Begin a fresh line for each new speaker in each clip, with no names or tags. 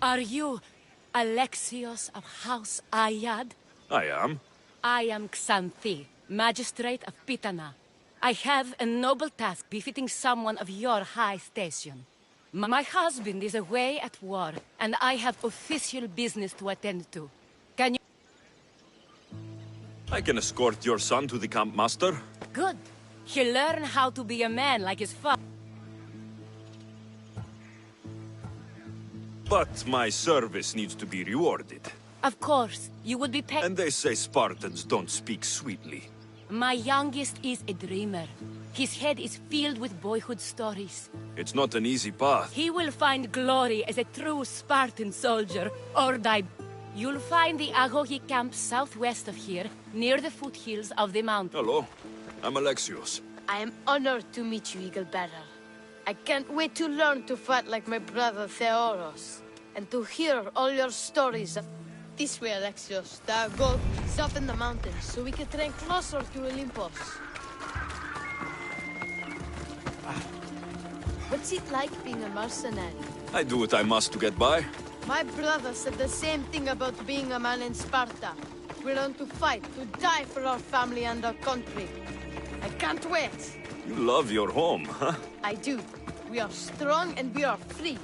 Are you Alexios of House Ayad?
I am.
I am Xanthi, Magistrate of Pitana. I have a noble task befitting someone of your high station. My husband is away at war, and I have official business to attend to. Can you...
I can escort your son to the camp master.
Good. He'll learn how to be a man like his father.
But my service needs to be rewarded.
Of course, you would be paid.
And they say Spartans don't speak sweetly.
My youngest is a dreamer. His head is filled with boyhood stories.
It's not an easy path.
He will find glory as a true Spartan soldier, or die. You'll find the Agogi camp southwest of here, near the foothills of the mountain.
Hello, I'm Alexios.
I am honored to meet you, Eagle Bearer. I can't wait to learn to fight like my brother Theoros, and to hear all your stories of... This way, Alexios. Go south in the mountains, so we can train closer to Olympus. What's it like being a mercenary?
I do what I must to get by.
My brother said the same thing about being a man in Sparta. We learn to fight, to die for our family and our country. I can't wait.
You love your home, huh?
I do. We are strong and we are free.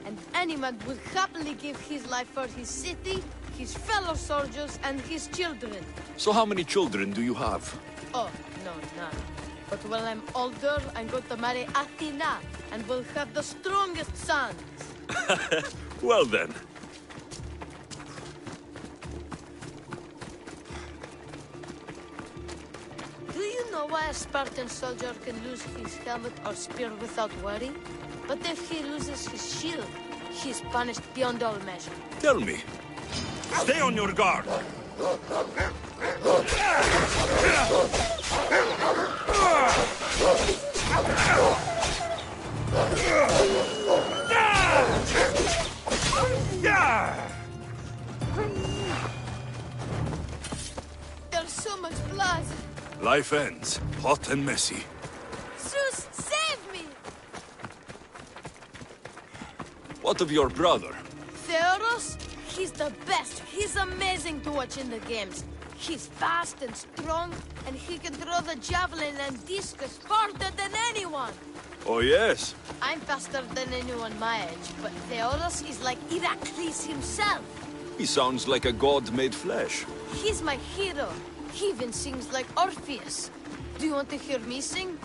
And any man would happily give his life for his city, his fellow soldiers, and his children.
So how many children do you have?
Oh, no, none. But when I'm older, I'm going to marry Athena, and we'll have the strongest sons.
Well then.
Do you know why a Spartan soldier can lose his helmet or spear without worry? But if he loses his shield, he's punished beyond all measure.
Tell me. Stay on your guard.
There's so much blood.
Life ends, hot and messy.
Zeus, save me!
What of your brother?
Theoros? He's the best. He's amazing to watch in the games. He's fast and strong, and he can throw the javelin and discus farther than anyone.
Oh yes?
I'm faster than anyone my age, but Theoros is like Heracles himself.
He sounds like a god made flesh.
He's my hero. He even sings like Orpheus. Do you want to hear me sing?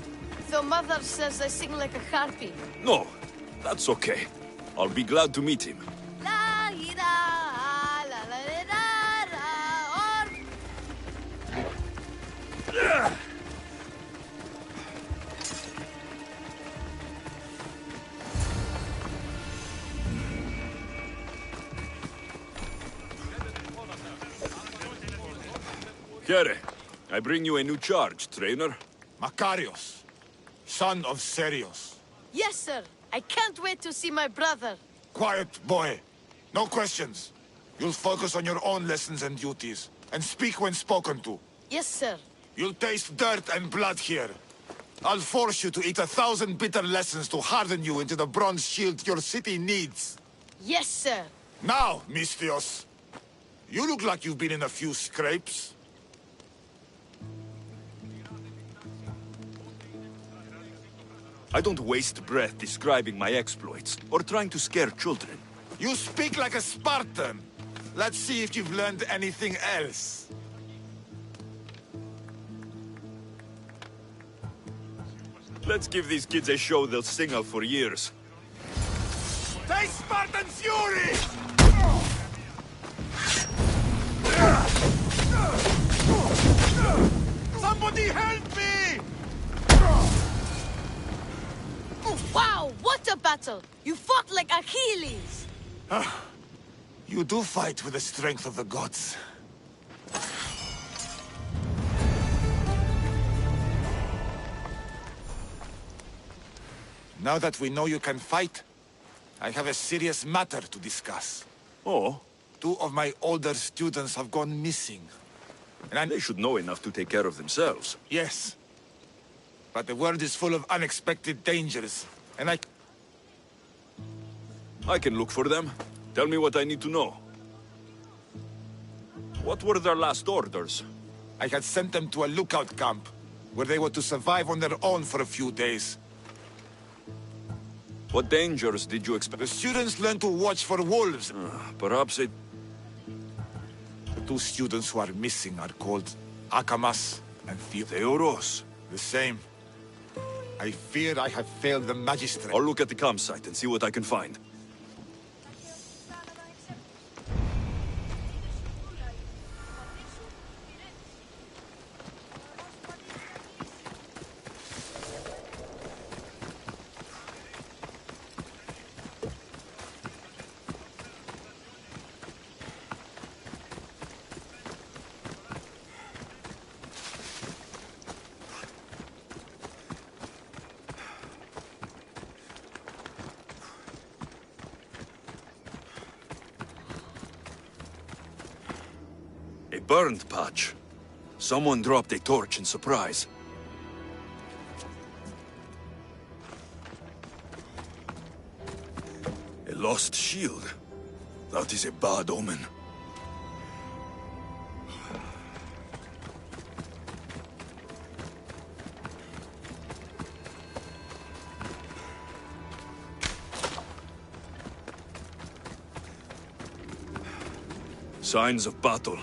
Though Mother says I sing like a harpy.
No, that's okay. I'll be glad to meet him.
La ira, la la la la,
Kere, I bring you a new charge, trainer.
Makarios, son of Serios.
Yes, sir. I can't wait to see my brother.
Quiet, boy. No questions. You'll focus on your own lessons and duties, and speak when spoken to.
Yes, sir.
You'll taste dirt and blood here. I'll force you to eat 1,000 bitter lessons to harden you into the bronze shield your city needs.
Yes, sir.
Now, Mistios, you look like you've been in a few scrapes.
I don't waste breath describing my exploits, or trying to scare children.
You speak like a Spartan. Let's see if you've learned anything else.
Let's give these kids a show they'll sing of for years.
Taste Spartan fury! Somebody help me!
Wow, what a battle! You fought like Achilles!
You do fight with the strength of the gods. Now that we know you can fight, I have a serious matter to discuss.
Oh,
2 of my older students have gone missing. And
They should know enough to take care of themselves.
Yes. But the world is full of unexpected dangers, and
I can look for them. Tell me what I need to know. What were their last orders?
I had sent them to a lookout camp, where they were to survive on their own for a few days.
What dangers did you
The
expect?
students learned to watch for wolves.
Perhaps it...
The 2 students who are missing are called Akamas and
Theoros.
The same. I fear I have failed the magistrate.
I'll look at the campsite and see what I can find. A burned patch. Someone dropped a torch in surprise. A lost shield. That is a bad omen. Signs of battle.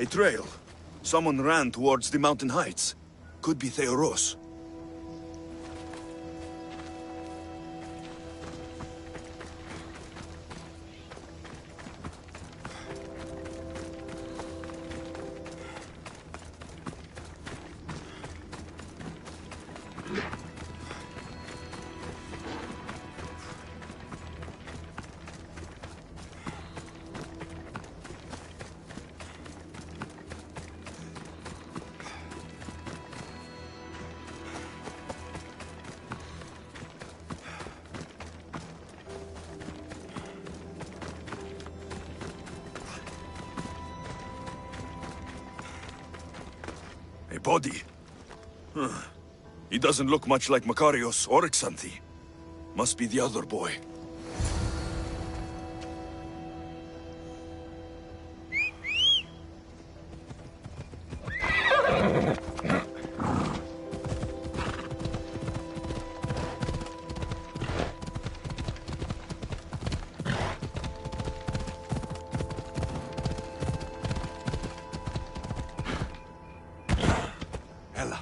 A trail. Someone ran towards the mountain heights. Could be Theoros. A body. Huh. He doesn't look much like Makarios or Xanthi. Must be the other boy. Ella.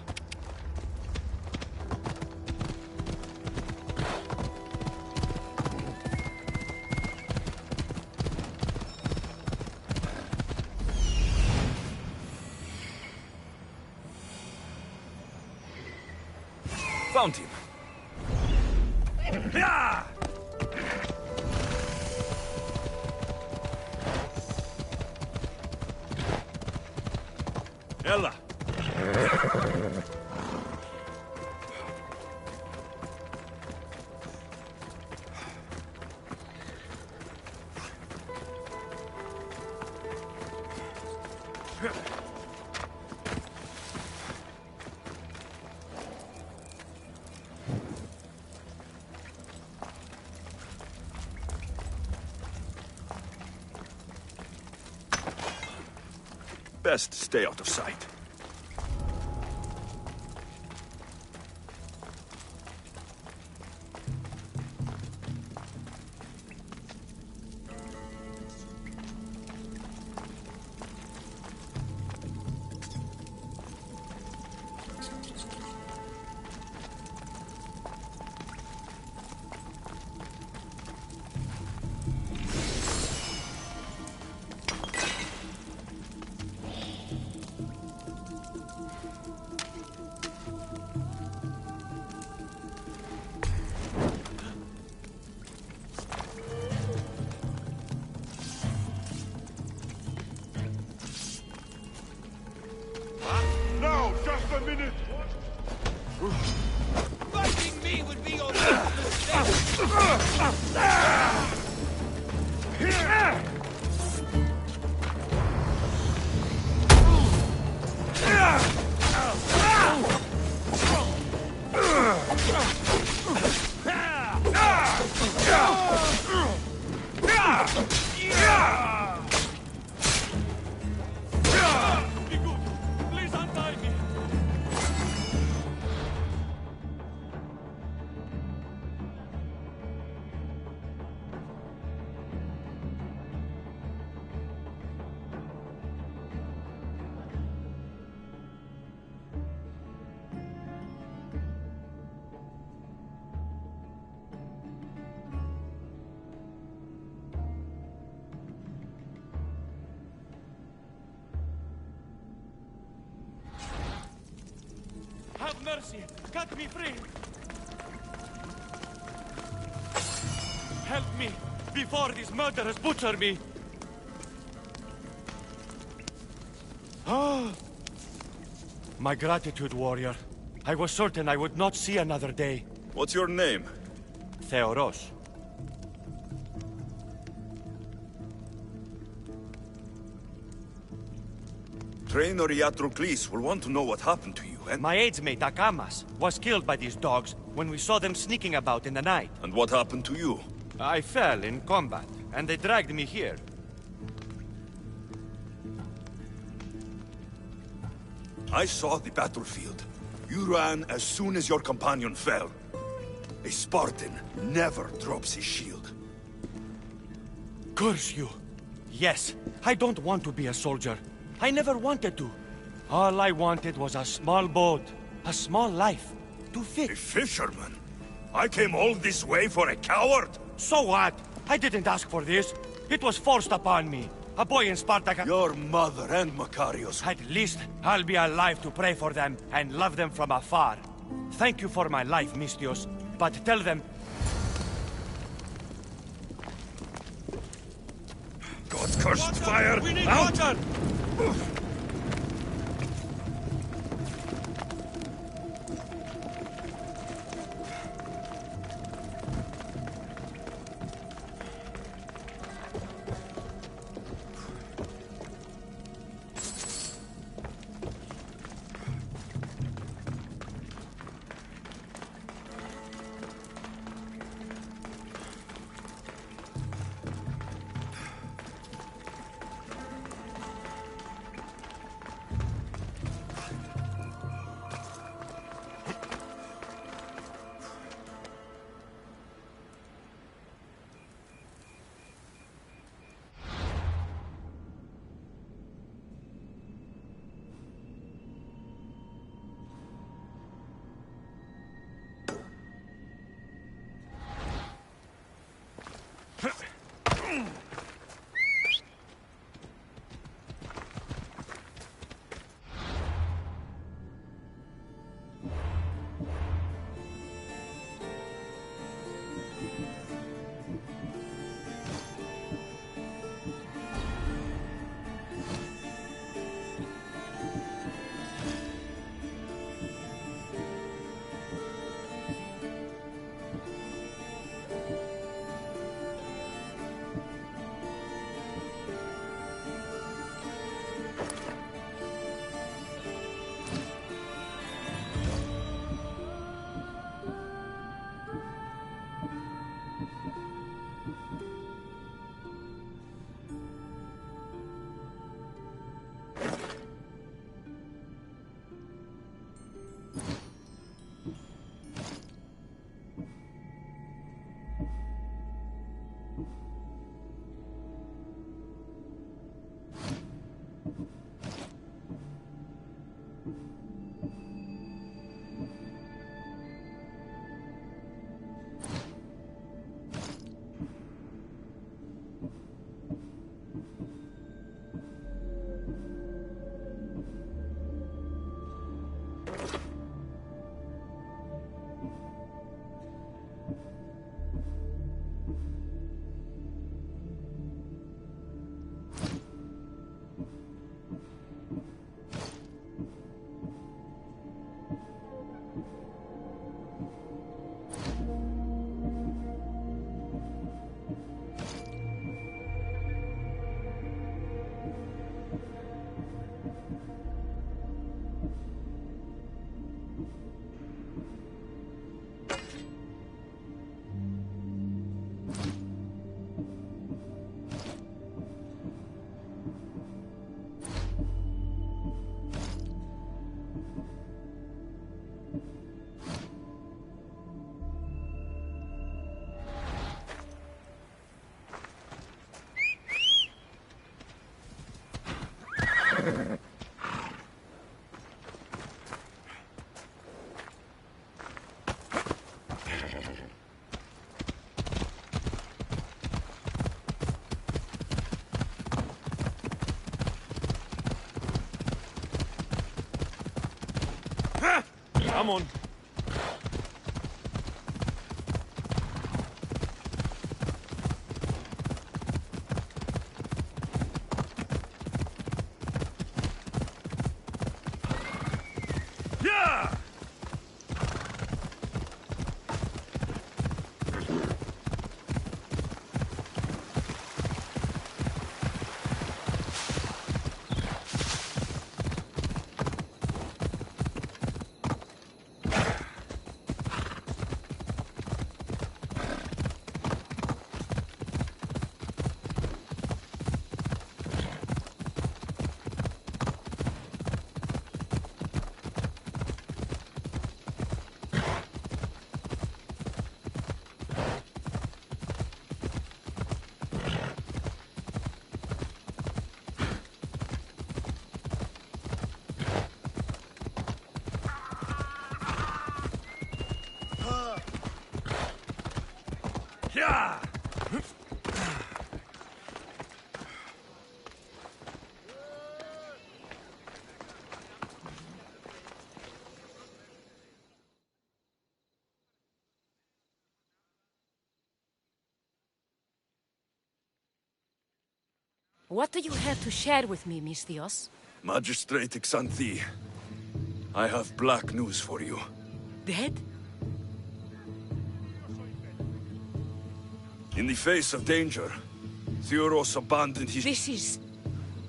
Found him. Yeah! Ella. Best stay out of sight.
Now, just a minute!
Fighting me would Have mercy! Cut me free! Help me, before these murderers butcher me! Ah! My gratitude, warrior. I was certain I would not see another day.
What's your name?
Theoros.
Trainer Iatrocles will want to know what happened to you, and...
My aides mate, Akamas, was killed by these dogs when we saw them sneaking about in the night.
And what happened to you?
I fell in combat, and they dragged me here.
I saw the battlefield. You ran as soon as your companion fell. A Spartan never drops his shield.
Curse you! Yes, I don't want to be a soldier. I never wanted to. All I wanted was a small boat, a small life, to
A
fit.
fisherman? I came all this way for a coward?
So what? I didn't ask for this. It was forced upon me. A boy in Sparta.
Your mother and Makarios.
At least I'll be alive to pray for them and love them from afar. Thank you for my life, Mistios. But tell them...
God's cursed fire!
We need
Out!
water! Come on.
Yeah! Yeah!
What do you have to share with me, Misthios?
Magistrate Xanthi, I have black news for you.
Dead?
In the face of danger, Theoros abandoned his...
This is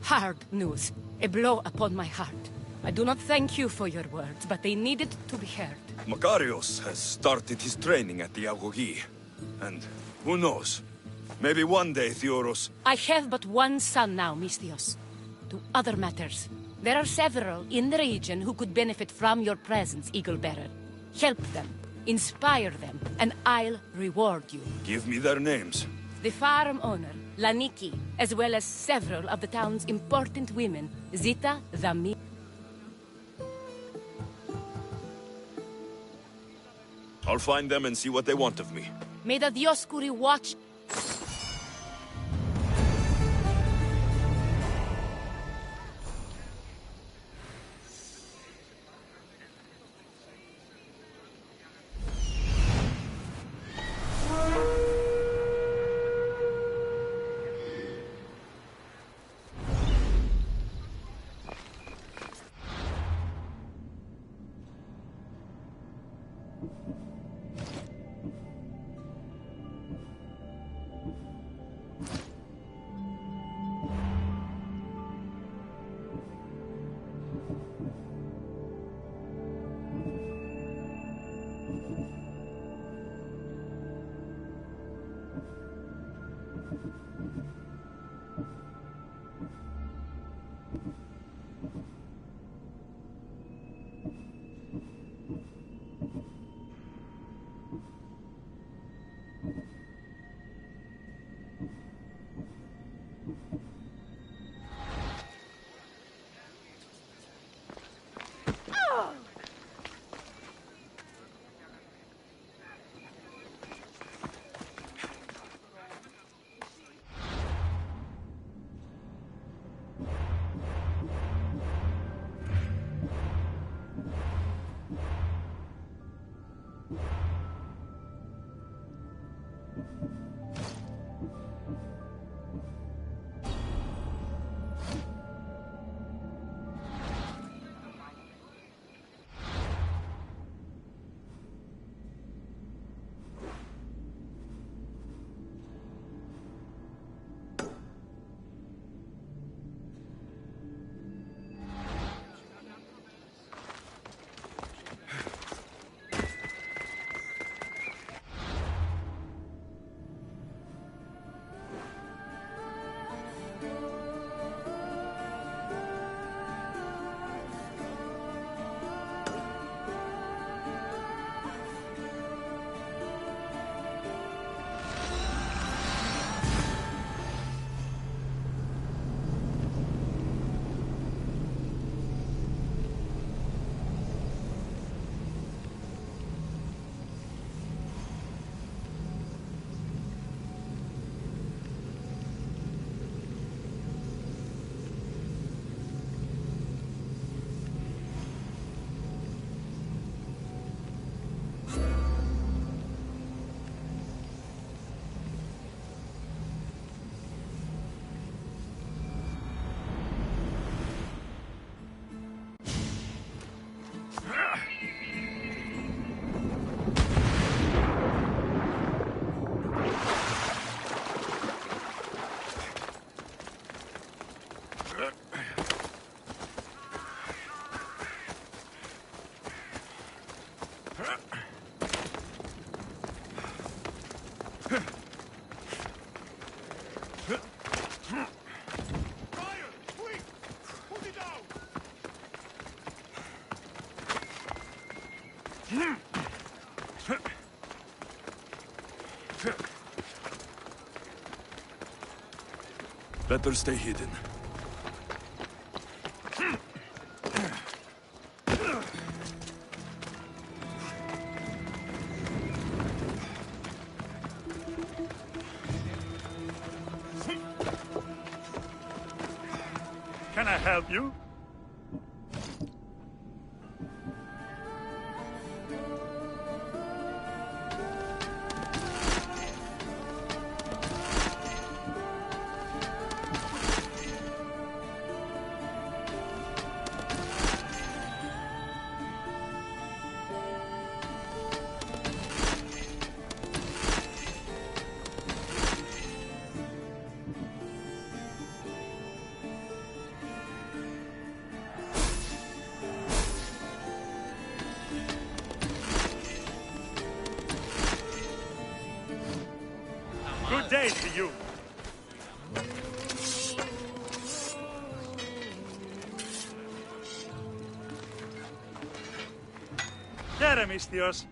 hard news. A blow upon my heart. I do not thank you for your words, but they needed to be heard.
Makarios has started his training at the Agogi. And who knows? Maybe one day Theoros...
I have but one son now, Misthios. To other matters. There are several in the region who could benefit from your presence, Eagle-Bearer. Help them, inspire them, and I'll reward you.
Give me their names.
The farm owner, Laniki, as well as several of the town's important women, Zita, Dami.
I'll find them and see what they want of me.
May the Dioscuri watch.
Better stay hidden.
Can I help you? Good day to you. Teremisthios.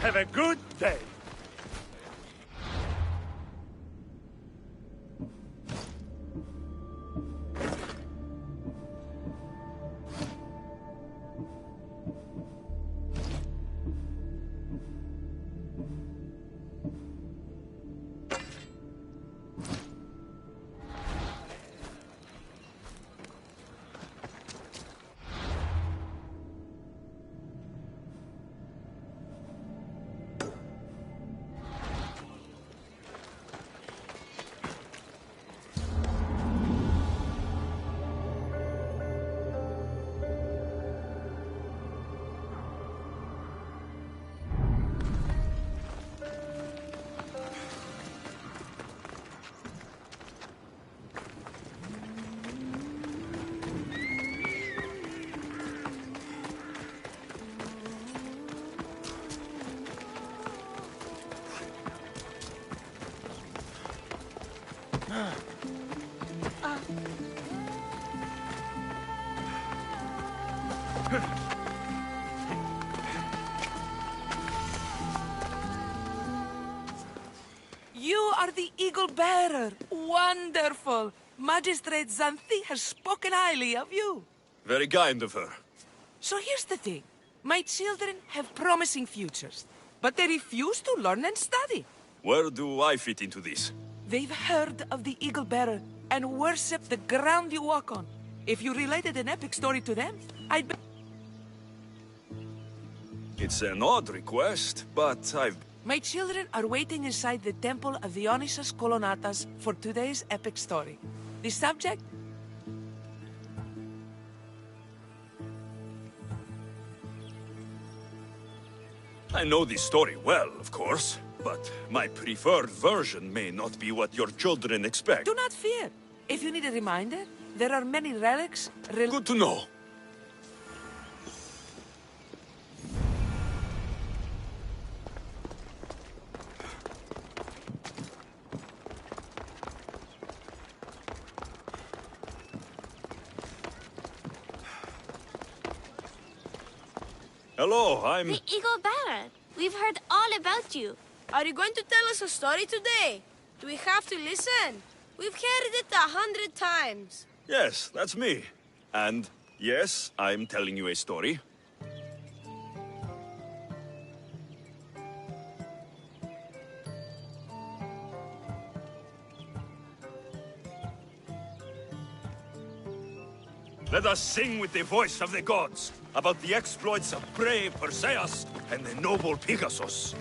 Have a good day.
You are the Eagle Bearer. Wonderful. Magistrate Xanthi has spoken highly of you.
Very kind of her.
So here's the thing. My children have promising futures, but they refuse to learn and study.
Where do I fit into this?
They've heard of the Eagle Bearer and worship the ground you walk on. If you related an epic story to them, I'd be...
It's an odd request, but I've...
My children are waiting inside the temple of Dionysus Kolonatas for today's epic story. The subject?
I know this story well, of course, but my preferred version may not be what your children expect.
Do not fear. If you need a reminder, there are many relics...
Good to know. Hello, I'm...
The Eagle Bearer. We've heard all about you.
Are you going to tell us a story today? Do we have to listen? We've heard it 100 times.
Yes, that's me. And yes, I'm telling you a story. Let us sing with the voice of the gods about the exploits of brave Perseus and the noble Pegasus.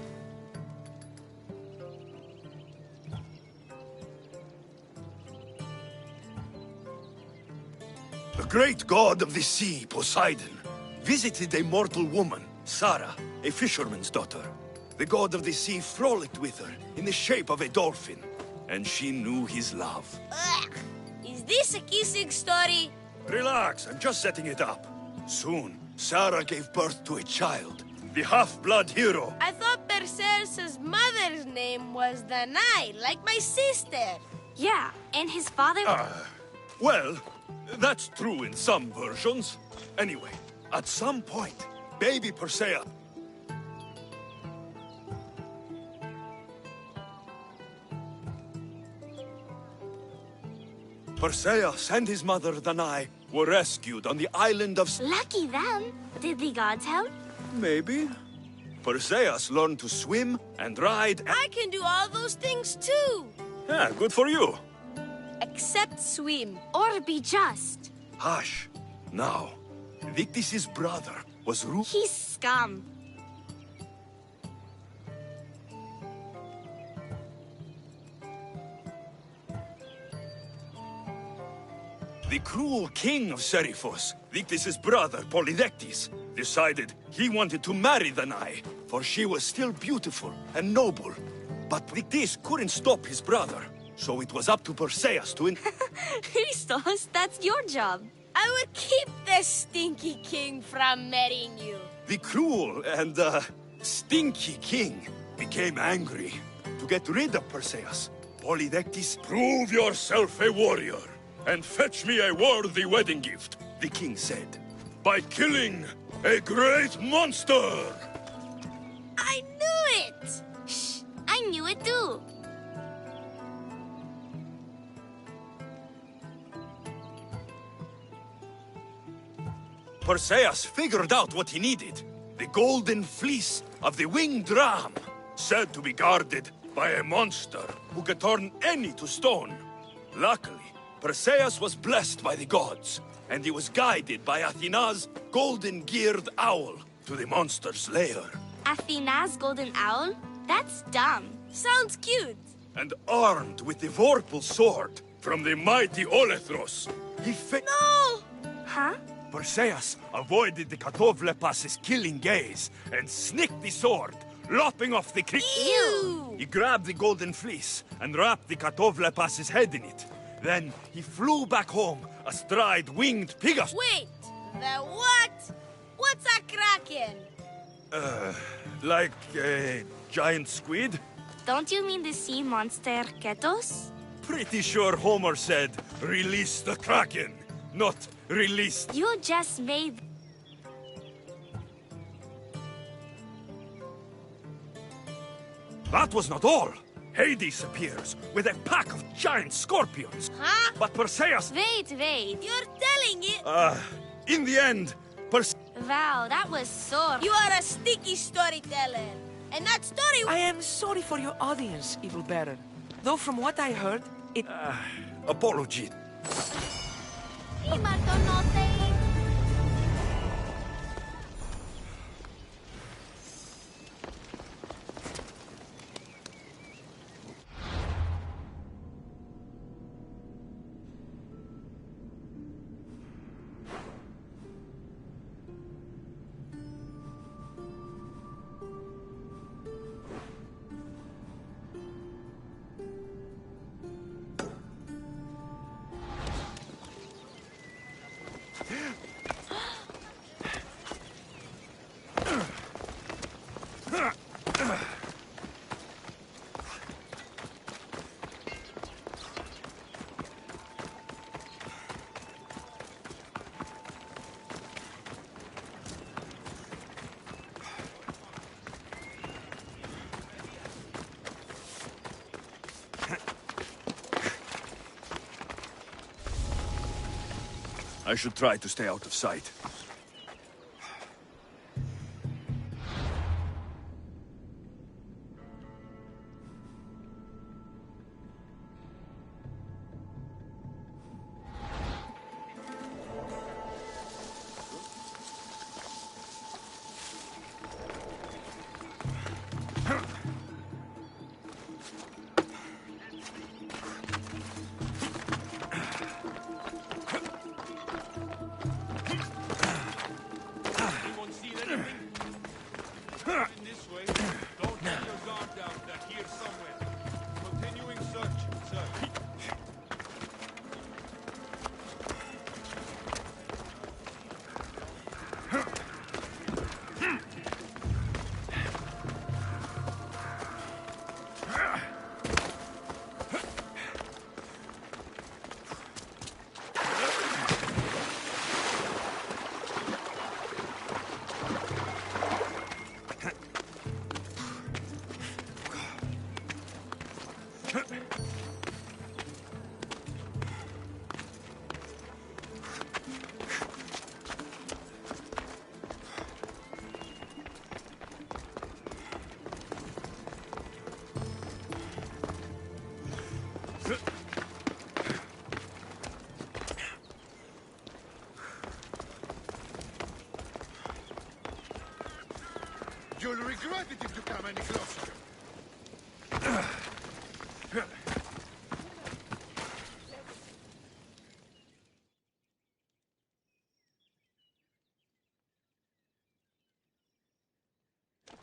The great god of the sea, Poseidon, visited a mortal woman, Sarah, a fisherman's daughter. The god of the sea frolicked with her in the shape of a dolphin, and she knew his love.
Ugh. Is this a kissing story?
Relax, I'm just setting it up. Soon, Sarah gave birth to a child, the half-blood hero.
I thought Perseus' mother's name was Danae, like my sister.
Yeah, and his father...
Well, that's true in some versions. Anyway, at some point, baby Perseus... Perseus and his mother Danae were rescued on the island of...
Lucky them. Did the gods help?
Maybe. Perseus learned to swim and ride and...
I can do all those things too.
Yeah, good for you.
Except swim.
Or be just.
Hush. Now, Victis' brother was
He's scum.
The cruel king of Seriphos, Victis' brother, Polydectes, decided he wanted to marry Danae, for she was still beautiful and noble. But Victis couldn't stop his brother, so it was up to Perseus to...
Christos, that's your job.
I will keep the stinky king from marrying you.
The cruel and, stinky king became angry. To get rid of Perseus, Polydectes... Prove yourself a warrior, and fetch me a worthy wedding gift, the king said. By killing a great monster!
I knew
too.
Perseus figured out what he needed. The golden fleece of the winged ram, said to be guarded by a monster who could turn any to stone. Luckily, Perseus was blessed by the gods, and he was guided by Athena's golden-geared owl to the monster's lair.
Athena's golden owl? That's dumb. Sounds cute.
And armed with the Vorpal sword from the mighty Olethros, he
No! Huh?
Perseus avoided the Katovlepas's killing gaze and snicked the sword, lopping off the
Ew!
He grabbed the golden fleece and wrapped the Katovlepas's head in it. Then he flew back home astride winged Pegasus.
Wait! The what? What's a kraken?
Like a giant squid?
Don't you mean the sea monster Ketos?
Pretty sure Homer said, release the kraken, not release.
You just made...
That was not all. Hades appears with a pack of giant scorpions.
Huh?
But Perseus...
Wait.
You're telling it?
In the end,
Wow, that was sore.
You are a sticky storyteller. And that story...
I am sorry for your audience, Evil Bearer. Though from what I heard, it...
apology. I should try to stay out of sight.
You'll regret it if you come any closer.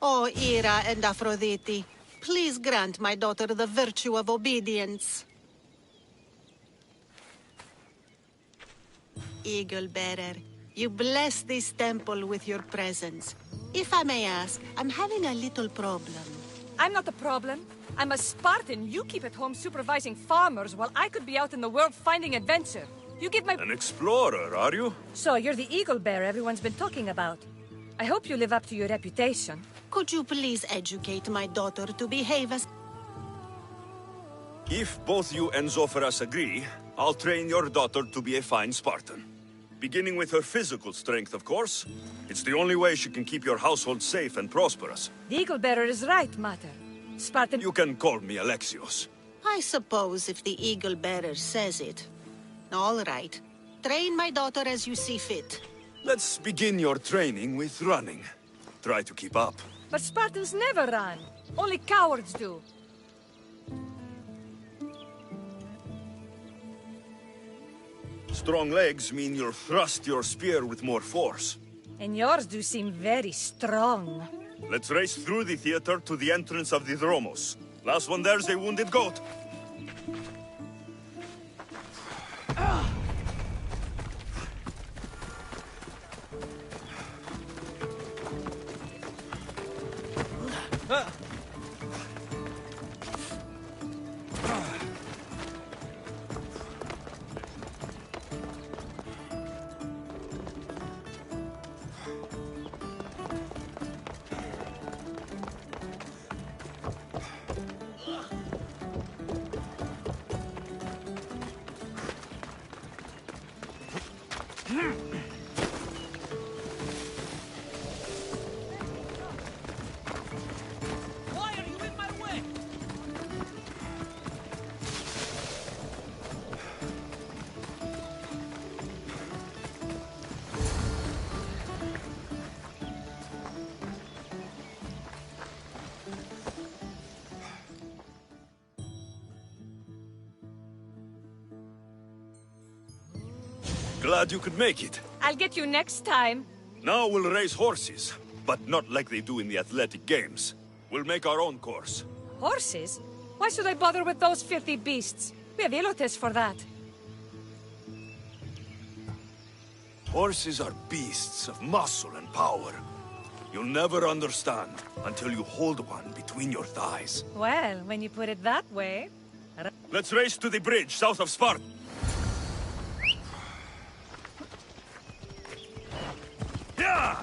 O Ira and Aphrodite, please grant my daughter the virtue of obedience. Eagle Bearer, you bless this temple with your presence. If I may ask, I'm having a little problem.
I'm not the problem. I'm a Spartan. You keep at home supervising farmers while I could be out in the world finding adventure. You give my...
An explorer, are you?
So, you're the eagle bearer everyone's been talking about. I hope you live up to your reputation.
Could you please educate my daughter to behave as...
If both you and Zophras agree, I'll train your daughter to be a fine Spartan. Beginning with her physical strength, of course. It's the only way she can keep your household safe and prosperous.
The Eagle Bearer is right, Mater. Spartan...
You can call me Alexios.
I suppose if the Eagle Bearer says it. All right. Train my daughter as you see fit.
Let's begin your training with running. Try to keep up.
But Spartans never run. Only cowards do.
Strong legs mean you'll thrust your spear with more force.
And yours do seem very strong.
Let's race through the theater to the entrance of the Dromos. Last one there's a wounded goat.
Why are you in my way?
Glad you could make it.
I'll get you next time.
Now we'll race horses, but not like they do in the athletic games. We'll make our own course.
Horses? Why should I bother with those filthy beasts? We have Elotes for that.
Horses are beasts of muscle and power. You'll never understand until you hold one between your thighs.
Well, when you put it that way...
Let's race to the bridge south of Sparta. Yeah!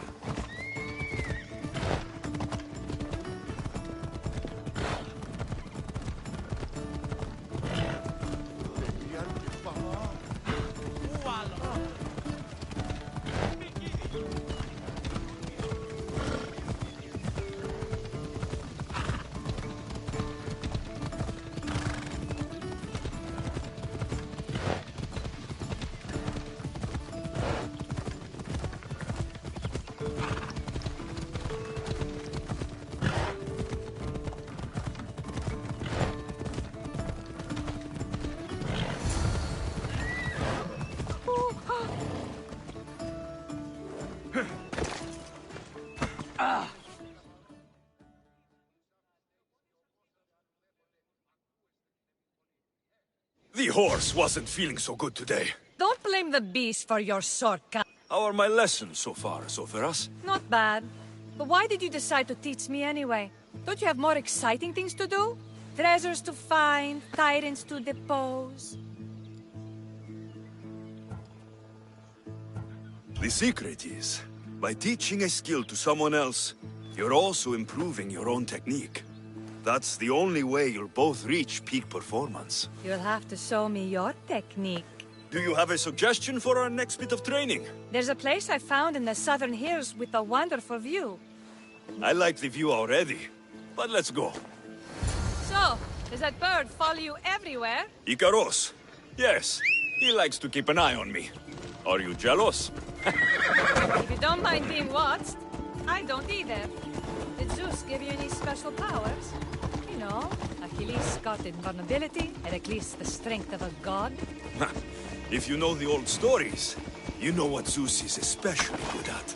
The horse wasn't feeling so good today.
Don't blame the beast for your shortcut.
How are my lessons so far, Zophras?
Not bad. But why did you decide to teach me anyway? Don't you have more exciting things to do? Treasures to find, tyrants to depose.
The secret is, by teaching a skill to someone else, you're also improving your own technique. That's the only way you'll both reach peak performance.
You'll have to show me your technique.
Do you have a suggestion for our next bit of training?
There's a place I found in the southern hills with a wonderful view.
I like the view already, but let's go.
So, does that bird follow you everywhere?
Icaros. Yes, he likes to keep an eye on me. Are you jealous?
If you don't mind being watched, I don't either. Did Zeus give you any special powers? You know, Achilles got invulnerability, Heracles the strength of a god.
If you know the old stories, you know what Zeus is especially good at.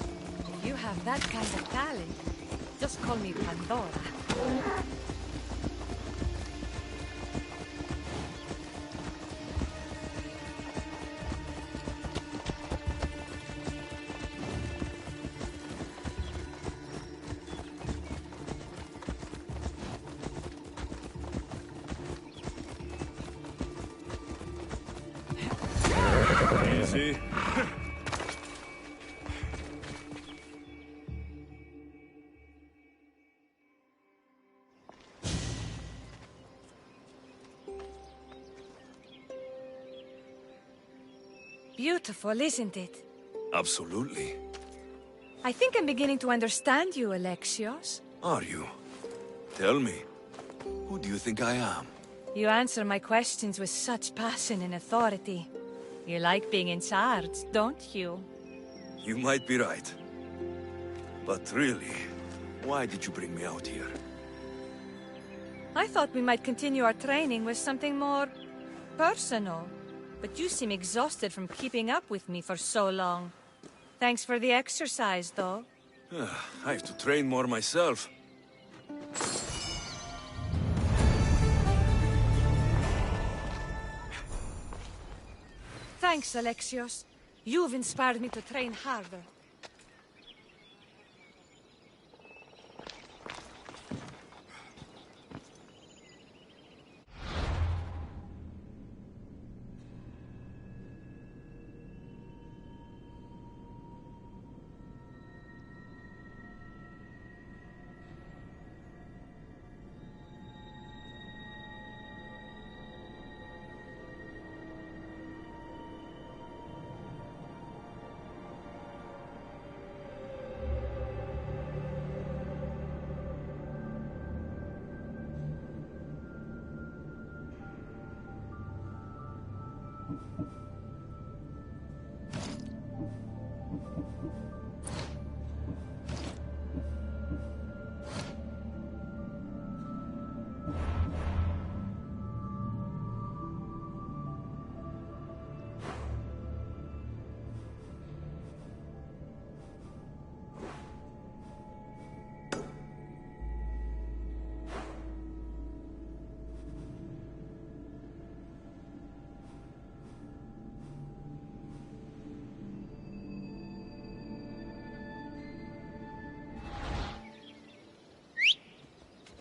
If you have that kind of talent, just call me Pandora.
Easy.
Beautiful, isn't it?
Absolutely.
I think I'm beginning to understand you, Alexios.
Are you? Tell me, who do you think I am?
You answer my questions with such passion and authority. You like being in charge, don't you?
You might be right. But really, why did you bring me out here?
I thought we might continue our training with something more personal. But you seem exhausted from keeping up with me for so long. Thanks for the exercise, though.
I have to train more myself.
Thanks, Alexios. You've inspired me to train harder.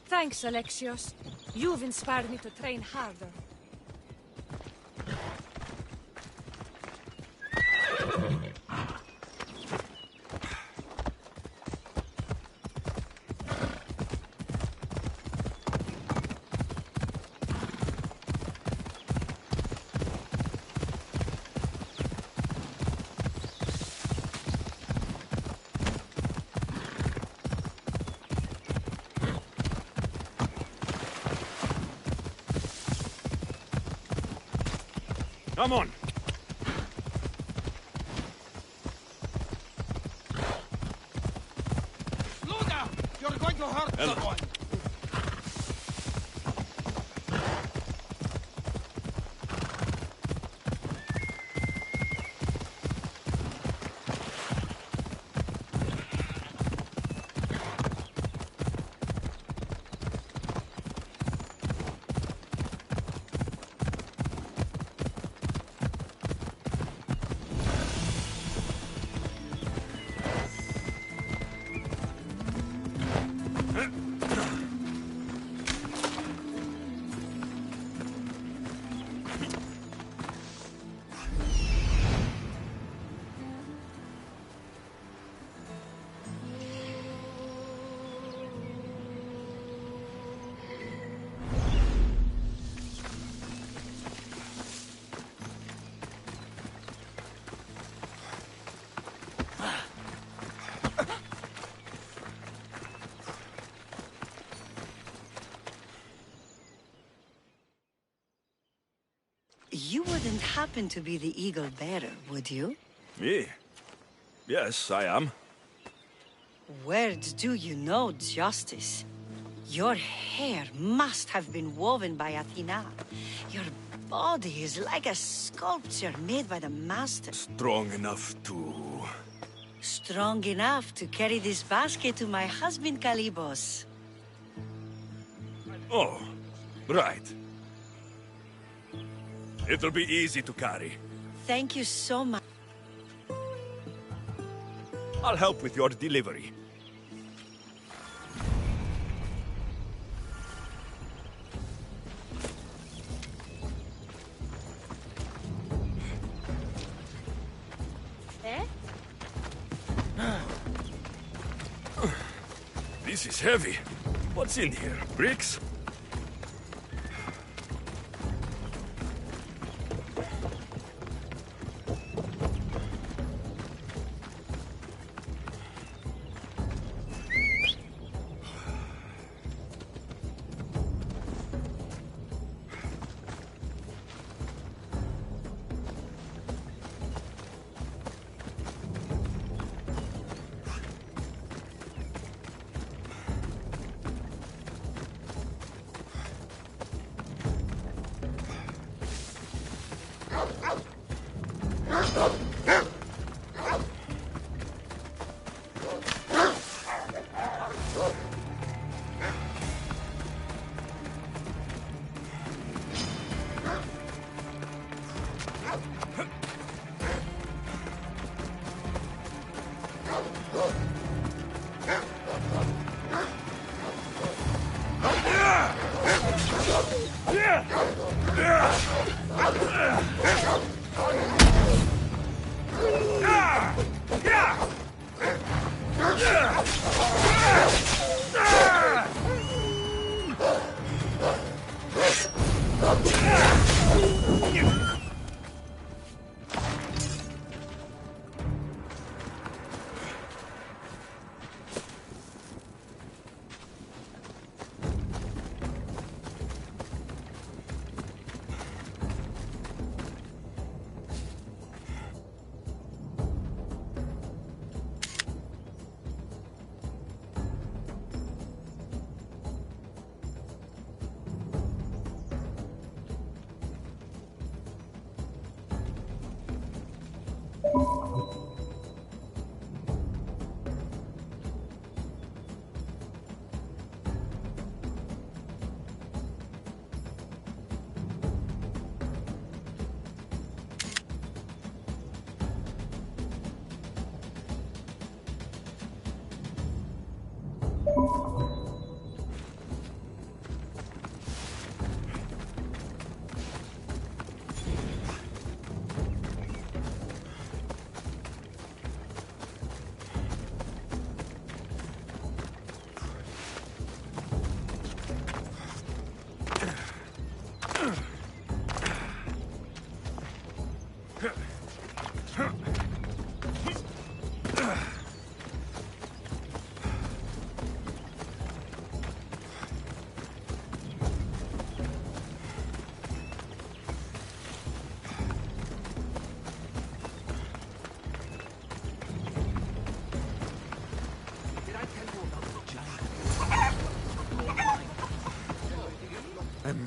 Thanks, Alexios. You've inspired me to train harder.
Come on!
Slow down! You're going to hurt someone!
You wouldn't happen to be the Eagle Bearer, would you?
Me? Yes, I am.
Where do you know justice? Your hair must have been woven by Athena. Your body is like a sculpture made by the master.
Strong enough to...
Strong enough to carry this basket to my husband Kalybos.
Oh, right. It'll be easy to carry.
Thank you so much.
I'll help with your delivery.
Eh?
This is heavy. What's in here? Bricks?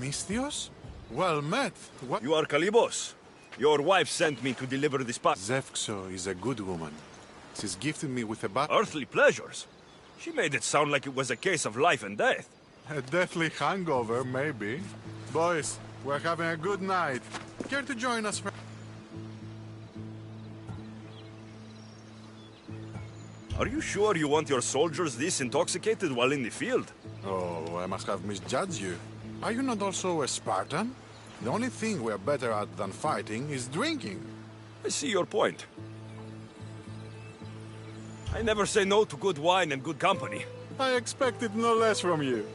Misthios? Well met. What?
You are Kalibos. Your wife sent me to deliver this pack.
Zevkso is a good woman. She's gifted me with a
Earthly pleasures? She made it sound like it was a case of life and death.
A deathly hangover, maybe. Boys, we're having a good night. Care to join us?
Are you sure you want your soldiers this intoxicated while in the field?
Oh, I must have misjudged you. Are you not also a Spartan? The only thing we're better at than fighting is drinking.
I see your point. I never say no to good wine and good company.
I expected no less from you.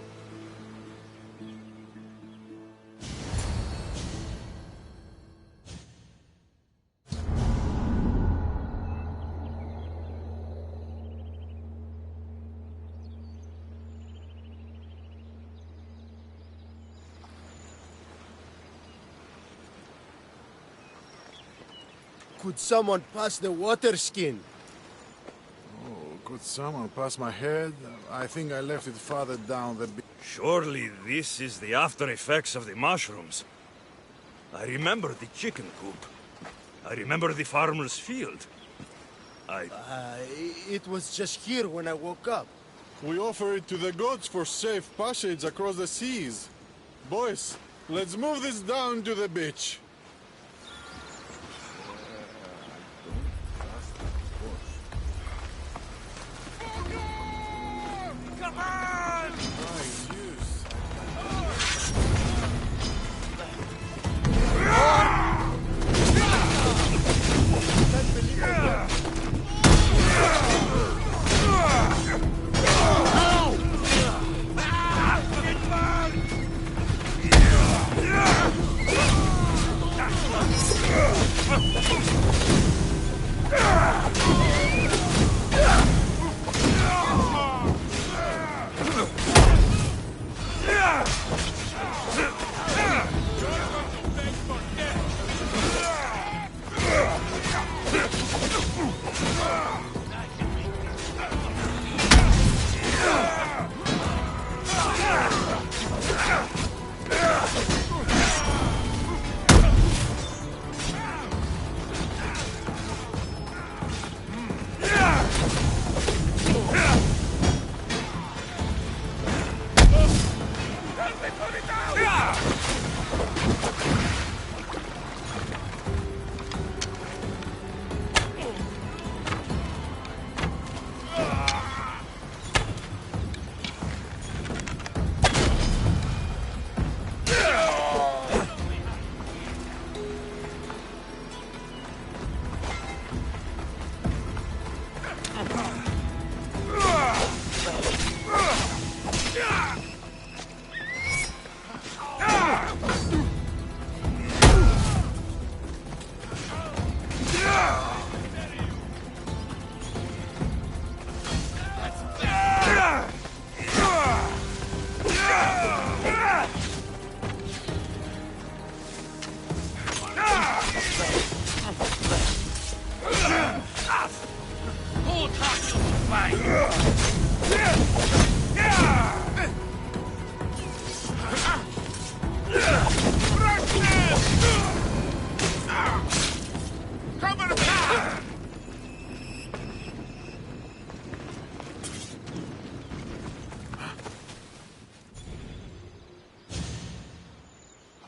Could someone pass the water skin?
Oh, could someone pass my head? I think I left it farther down the...
Surely this is the after effects of the mushrooms. I remember the chicken coop. I remember the farmer's field.
It was just here when I woke up.
We offer it to the gods for safe passage across the seas. Boys, let's move this down to the beach.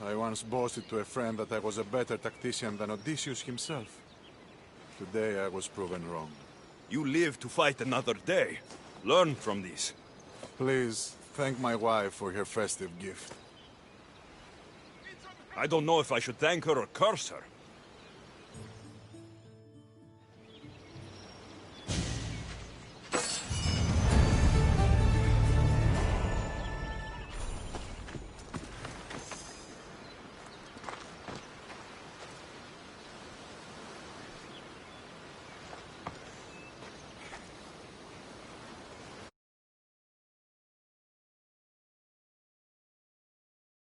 I once boasted to a friend that I was a better tactician than Odysseus himself. Today I was proven wrong.
You live to fight another day. Learn from this.
Please, thank my wife for her festive gift.
I don't know if I should thank her or curse her.